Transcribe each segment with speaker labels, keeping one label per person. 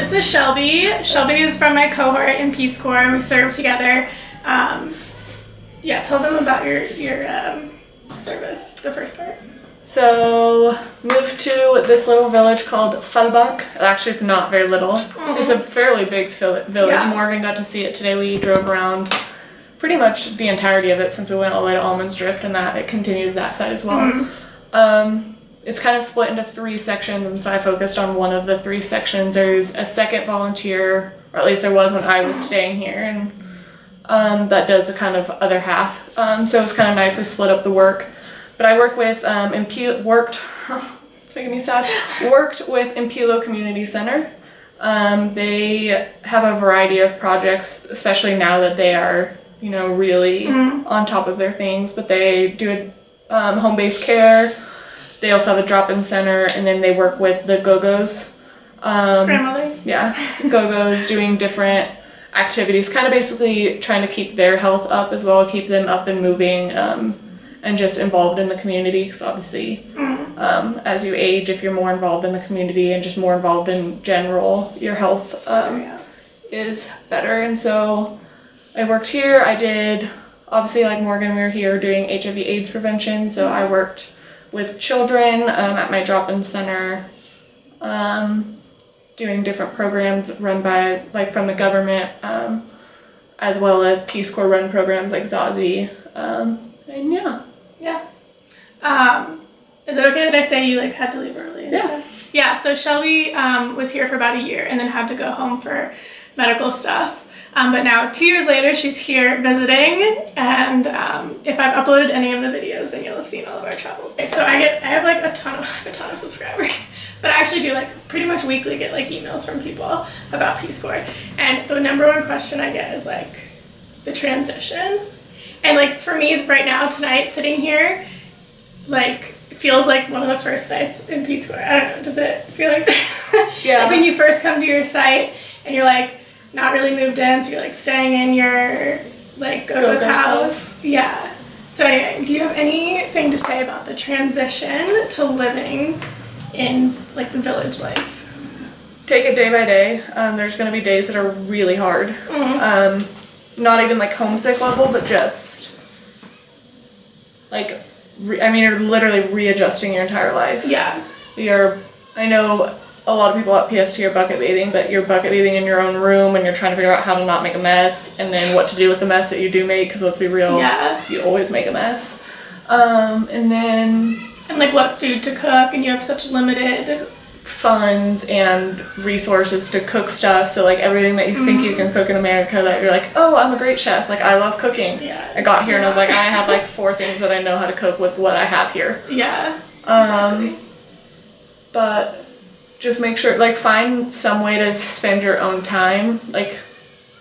Speaker 1: This is Shelby. Shelby is from my cohort in Peace Corps, and we served together. Yeah, tell them about your service, the first part.
Speaker 2: So, moved to this little village called Falbach. Actually, it's not very little. It's a fairly big village. Yeah. Morgan got to see it today. We drove around pretty much the entirety of it since we went all the way to Almonds Drift, and that it continues that side as well. It's kind of split into 3 sections, and so I focused on one of the 3 sections. There's a second volunteer, or at least there was when I was staying here, and that does the kind of other half. So it was kind of nice. We split up the work. But I work with, it's making me sad, worked with Impilo Community Center. They have a variety of projects, especially now that they are, you know, really on top of their things, but they do home-based care. They also have a drop-in center, and then they work with the Go-Go's.
Speaker 1: Grandmothers?
Speaker 2: Yeah, Go-Go's doing different activities, kind of basically trying to keep their health up as well, keep them up and moving, and just involved in the community, because obviously as you age, if you're more involved in the community and just more involved in general, your health is better. And so I worked here. I did, obviously like Morgan, we were here doing HIV/AIDS prevention, so I worked with children at my drop-in center, doing different programs run by, like, from the government, as well as Peace Corps run programs like Zazie, and yeah.
Speaker 1: Is it okay that I say you, like, had to leave early and stuff? Yeah, so Shelby was here for about a year and then had to go home for medical stuff. But now, 2 years later, she's here visiting, and if I've uploaded any of the videos, then you'll have seen all of our travels. Okay, so I have like a ton of subscribers, but I actually do, like, pretty much weekly get, like, emails from people about Peace Corps, and the #1 question I get is, like, the transition. And, like, for me right now, tonight, sitting here, like, it feels like one of the first nights in Peace Corps. I don't know, does it feel like
Speaker 2: Yeah.
Speaker 1: like when you first come to your site and you're, like, not really moved in, so you're, like, staying in your, like, Go-Go's house. Yeah. So anyway, do you have anything to say about the transition to living in, like, the village life?
Speaker 2: Take it day by day. There's going to be days that are really hard. Not even, like, homesick level, but just, like, you're literally readjusting your entire life.
Speaker 1: Yeah.
Speaker 2: I know a lot of people at PST are bucket bathing, but you're bucket bathing in your own room, and you're trying to figure out how to not make a mess, and then what to do with the mess that you do make, because let's be real, you always make a mess. And
Speaker 1: like, what food to cook, and you have such limited
Speaker 2: funds and resources to cook stuff, so, like, everything that you think you can cook in America that you're like, oh, I'm a great chef, like, I love cooking. I got here and I was like, I have, like, 4 things that I know how to cook with what I have here.
Speaker 1: Exactly.
Speaker 2: But just make sure, like, find some way to spend your own time, like,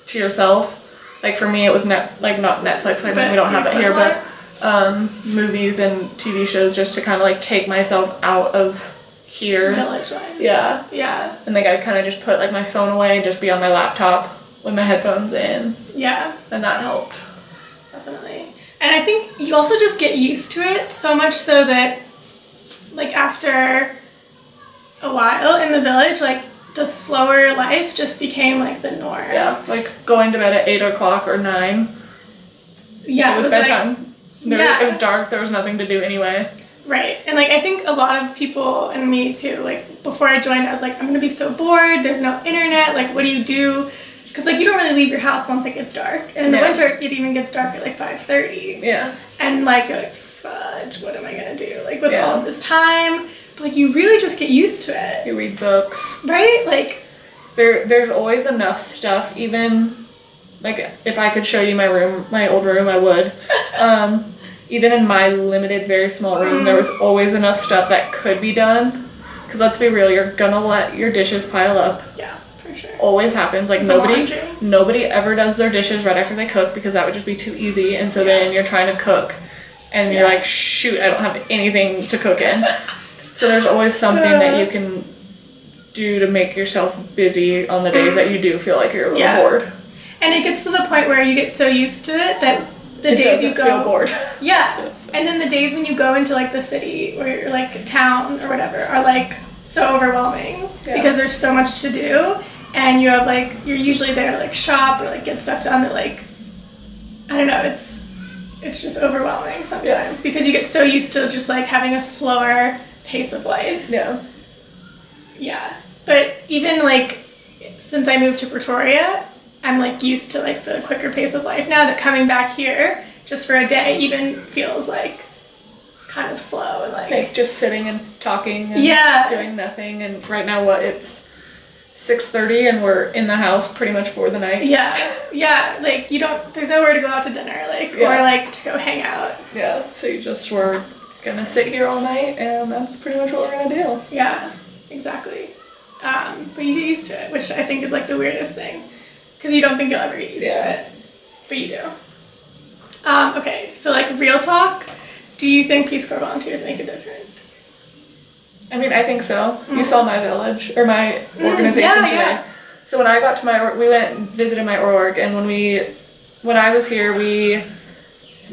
Speaker 2: to yourself. Like, for me, it was not Netflix, like, we don't have it here, but movies and TV shows, just to kind of, like, take myself out of here.
Speaker 1: Village life.
Speaker 2: Yeah. And, like, I kind of just put, like, my phone away and just be on my laptop with my headphones in.
Speaker 1: Yeah.
Speaker 2: And that helped.
Speaker 1: Definitely. And I think you also just get used to it so much so that, like, after a while in the village, like, the slower life just became, like, the norm.
Speaker 2: Yeah, like, going to bed at 8 o'clock or 9.
Speaker 1: Yeah.
Speaker 2: It was bedtime. Like, it was dark, there was nothing to do anyway.
Speaker 1: Right. And, like, I think a lot of people, and me too, like, before I joined, I was like, I'm gonna be so bored, there's no internet, like, what do you do? Because, like, you don't really leave your house once it gets dark. And in the winter, it even gets dark at, like, 5:30.
Speaker 2: Yeah.
Speaker 1: And, like, you're like, fudge, what am I gonna do? Like, with all of this time. But, like, you really just get used to it.
Speaker 2: You read books.
Speaker 1: Right? Like,
Speaker 2: there's always enough stuff, even, like, if I could show you my room, my old room, I would. Even in my limited, very small room, there was always enough stuff that could be done. Because let's be real, you're gonna let your dishes pile up.
Speaker 1: Yeah, for sure.
Speaker 2: Always happens. Like, nobody ever does their dishes right after they cook, because that would just be too easy. And so then you're trying to cook, and you're like, shoot, I don't have anything to cook in. So there's always something that you can do to make yourself busy on the days that you do feel like you're a little bored.
Speaker 1: And it gets to the point where you get so used to it that the days you go
Speaker 2: feel bored.
Speaker 1: Yeah. And then the days when you go into, like, the city or, like, town or whatever are, like, so overwhelming because there's so much to do. and you have like, you're usually there to like shop or like get stuff done that like, I don't know, it's just overwhelming sometimes because you get so used to just like having a slower pace of life.
Speaker 2: Yeah.
Speaker 1: Yeah. But even like since I moved to Pretoria, I'm like used to like the quicker pace of life now, that coming back here just for a day even feels like kind of slow and like
Speaker 2: just sitting and talking and doing nothing. And right now it's 6:30 and we're in the house pretty much for the night.
Speaker 1: Yeah, like there's nowhere to go out to dinner, like or like to go hang out.
Speaker 2: Yeah, so we're gonna sit here all night and that's pretty much what we're gonna do.
Speaker 1: Yeah, exactly. But you get used to it, which I think is like the weirdest thing, because you don't think you'll ever get used to it, but you do. Okay, so like real talk, do you think Peace Corps volunteers make a difference?
Speaker 2: I mean, I think so. You saw my village, or my organization today. Yeah. So when I got to we went and visited my org, and when I was here, we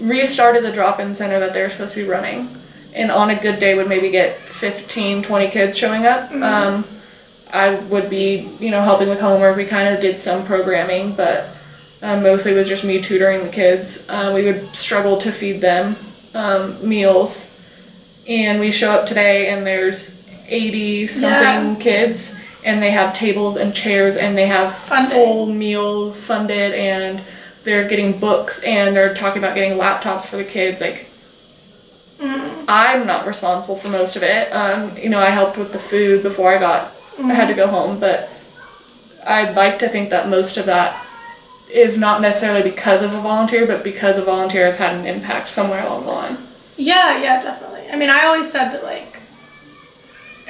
Speaker 2: restarted the drop-in center that they were supposed to be running, and on a good day would maybe get 15, 20 kids showing up. I would be, helping with homework. We kind of did some programming, but mostly it was just me tutoring the kids. We would struggle to feed them meals. And we show up today and there's 80-something kids, and they have tables and chairs and they have full meals funded, and they're getting books and they're talking about getting laptops for the kids. Like, I'm not responsible for most of it. I helped with the food before I had to go home, but I'd like to think that most of that is not necessarily because of a volunteer, but because a volunteer has had an impact somewhere along the line.
Speaker 1: Yeah, definitely. I mean, I always said that, like,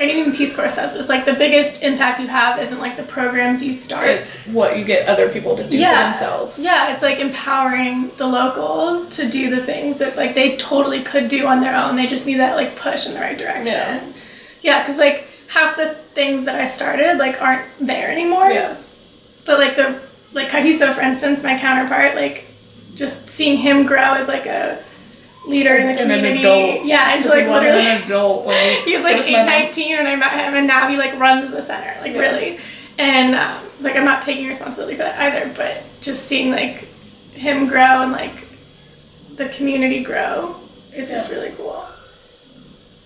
Speaker 1: and even Peace Corps says this, like, the biggest impact you have isn't, like, the programs you start.
Speaker 2: It's what you get other people to do for themselves. Yeah,
Speaker 1: it's, like, empowering the locals to do the things that, like, they totally could do on their own. They just need that, like, push in the right direction. Yeah, because, like, half the things that I started, like, aren't there anymore. Yeah. But, like, Kahiso, for instance, my counterpart, like, just seeing him grow as, like, a leader in the community.
Speaker 2: An adult.
Speaker 1: Yeah, and to like literally
Speaker 2: an adult when
Speaker 1: he was like 19 when I met him, and now he like runs the center, like really. And like I'm not taking responsibility for that either, but just seeing like him grow and like the community grow is just really cool.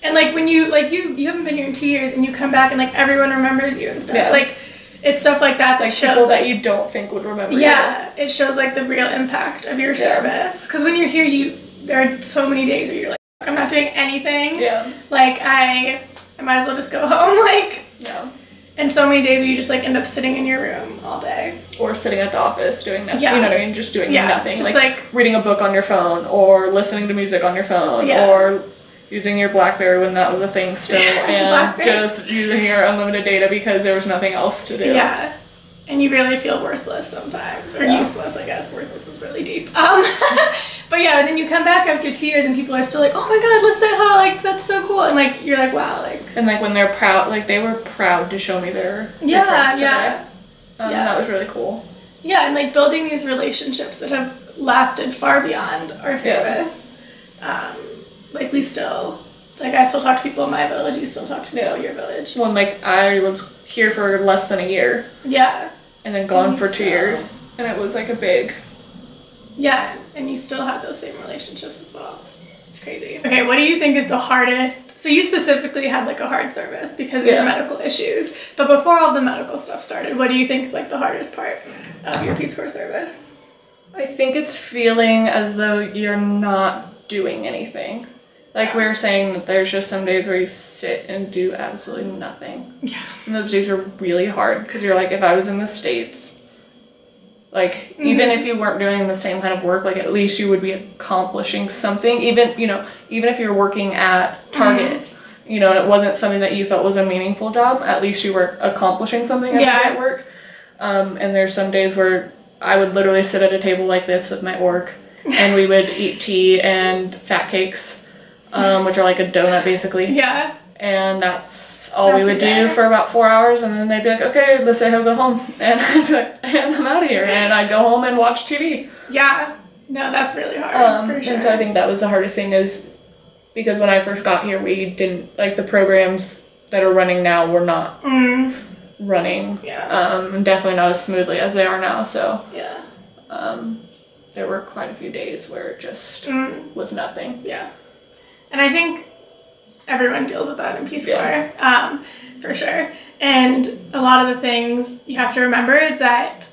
Speaker 1: And like when you haven't been here in 2 years and you come back and like everyone remembers you and stuff. Like it's stuff like that
Speaker 2: like
Speaker 1: shows
Speaker 2: people that you don't think would remember you.
Speaker 1: Yeah, it shows like the real impact of your service. Because when you're here, there are so many days where you're like, I'm not doing anything. Yeah. Like, I might as well just go home. Like, and so many days where you just, like, end up sitting in your room all day.
Speaker 2: Or sitting at the office doing nothing. You know what I mean? Just doing nothing.
Speaker 1: Just,
Speaker 2: like, reading a book on your phone, or listening to music on your phone, or using your BlackBerry when that was a thing still, and just using your unlimited data because there was nothing else to do. Yeah. And you really feel worthless sometimes, or useless, I guess. Worthless is really deep.
Speaker 1: But yeah, and then you come back after 2 years and people are still like, oh my god, let's say hi, like, that's so cool. And like, you're like, wow, like.
Speaker 2: And like when they're proud, like they were proud to show me their difference today. That was really cool. Yeah, and like building these relationships that have lasted far beyond our service. Like we still, like I still talk to people in my village, you still talk to people in your village. Well, like I was here for less than a year. Yeah. And then gone for 2 years. And it was like a big. Yeah, and you still have those same relationships as well. It's crazy. Okay, what do you think is the hardest? So you specifically had like a hard service because of your medical issues. But before all the medical stuff started, what do you think is like the hardest part of your Peace Corps service? I think it's feeling as though you're not doing anything. Like we were saying, that there's just some days where you sit and do absolutely nothing. Yeah. And those days are really hard because you're like, if I was in the States, like even if you weren't doing the same kind of work, like at least you would be accomplishing something. Even if you're working at Target, and it wasn't something that you felt was a meaningful job, at least you were accomplishing something every day at work. And there's some days where I would literally sit at a table like this with my org, and we would eat tea and fat cakes. Which are like a donut basically. Yeah. And that's all we would do for about 4 hours, and then they'd be like, okay, let's say he'll go home. And I'd be like, and I'm out of here. And I'd go home and watch TV. Yeah. No, that's really hard, for sure. And so I think that was the hardest thing is because when I first got here, we didn't, like the programs that are running now were not running.
Speaker 1: Yeah.
Speaker 2: And definitely not as smoothly as they are now. So
Speaker 1: yeah.
Speaker 2: There were quite a few days where it just was nothing.
Speaker 1: Yeah. And I think everyone deals with that in Peace Corps, for sure. And a lot of the things you have to remember is that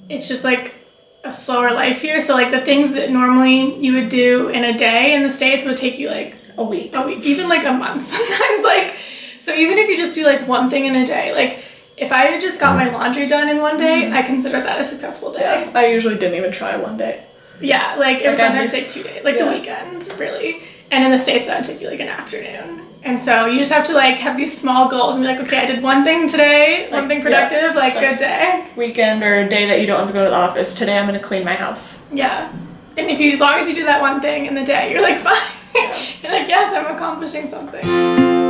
Speaker 1: it's just like a slower life here. So like the things that normally you would do in a day in the States would take you like
Speaker 2: a week,
Speaker 1: even like a month sometimes. Like, so even if you just do like one thing in a day, like if I just got my laundry done in one day, I consider that a successful day.
Speaker 2: Yeah. I usually didn't even try one day.
Speaker 1: Yeah, like it would sometimes take 2 days, like the weekend, really. And in the States, that would take you like an afternoon. And so you just have to like have these small goals and be like, okay, I did one thing today, one thing productive, like good day.
Speaker 2: Weekend or a day that you don't have to go to the office. Today I'm going to clean my house.
Speaker 1: Yeah. And as long as you do that one thing in the day, you're like, fine. You're like, yes, I'm accomplishing something.